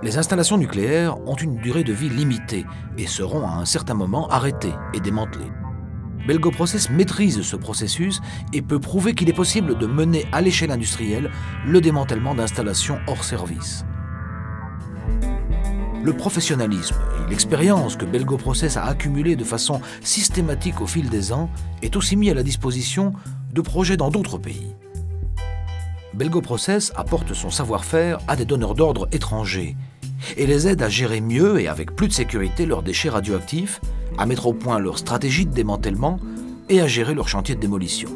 Les installations nucléaires ont une durée de vie limitée et seront à un certain moment arrêtées et démantelées. Belgoprocess maîtrise ce processus et peut prouver qu'il est possible de mener à l'échelle industrielle le démantèlement d'installations hors service. Le professionnalisme et l'expérience que Belgoprocess a accumulé de façon systématique au fil des ans est aussi mis à la disposition de projets dans d'autres pays. Belgoprocess apporte son savoir-faire à des donneurs d'ordre étrangers et les aide à gérer mieux et avec plus de sécurité leurs déchets radioactifs, à mettre au point leur stratégie de démantèlement et à gérer leur chantier de démolition.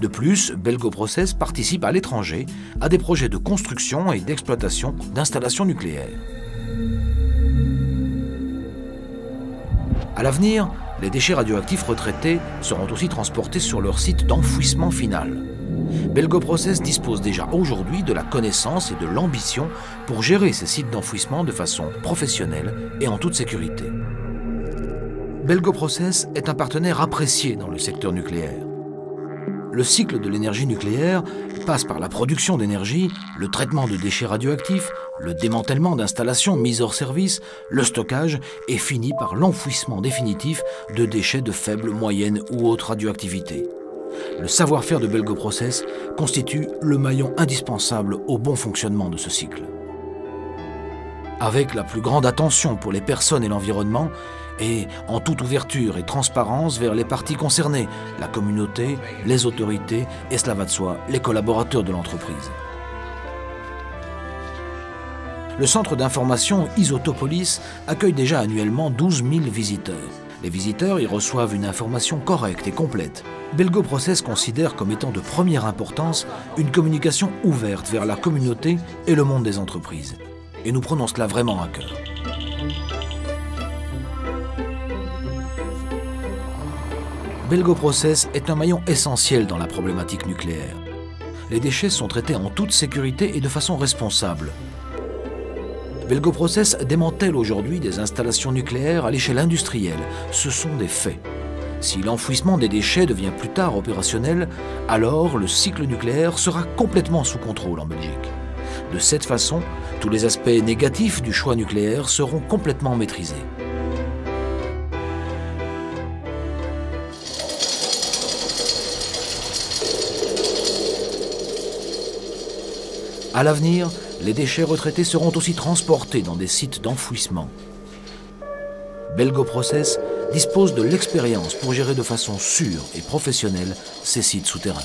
De plus, Belgoprocess participe à l'étranger à des projets de construction et d'exploitation d'installations nucléaires. À l'avenir, les déchets radioactifs retraités seront aussi transportés sur leur site d'enfouissement final. Belgoprocess dispose déjà aujourd'hui de la connaissance et de l'ambition pour gérer ces sites d'enfouissement de façon professionnelle et en toute sécurité. Belgoprocess est un partenaire apprécié dans le secteur nucléaire. Le cycle de l'énergie nucléaire passe par la production d'énergie, le traitement de déchets radioactifs, le démantèlement d'installations mises hors service, le stockage et finit par l'enfouissement définitif de déchets de faible, moyenne ou haute radioactivité. Le savoir-faire de Belgoprocess constitue le maillon indispensable au bon fonctionnement de ce cycle. Avec la plus grande attention pour les personnes et l'environnement, et en toute ouverture et transparence vers les parties concernées, la communauté, les autorités et, cela va de soi, les collaborateurs de l'entreprise. Le centre d'information Isotopolis accueille déjà annuellement 12 000 visiteurs. Les visiteurs y reçoivent une information correcte et complète. Belgoprocess considère comme étant de première importance une communication ouverte vers la communauté et le monde des entreprises. Et nous prenons cela vraiment à cœur. Belgoprocess est un maillon essentiel dans la problématique nucléaire. Les déchets sont traités en toute sécurité et de façon responsable. Belgoprocess démantèle aujourd'hui des installations nucléaires à l'échelle industrielle. Ce sont des faits. Si l'enfouissement des déchets devient plus tard opérationnel, alors le cycle nucléaire sera complètement sous contrôle en Belgique. De cette façon, tous les aspects négatifs du choix nucléaire seront complètement maîtrisés. À l'avenir, les déchets retraités seront aussi transportés dans des sites d'enfouissement. Belgoprocess dispose de l'expérience pour gérer de façon sûre et professionnelle ces sites souterrains.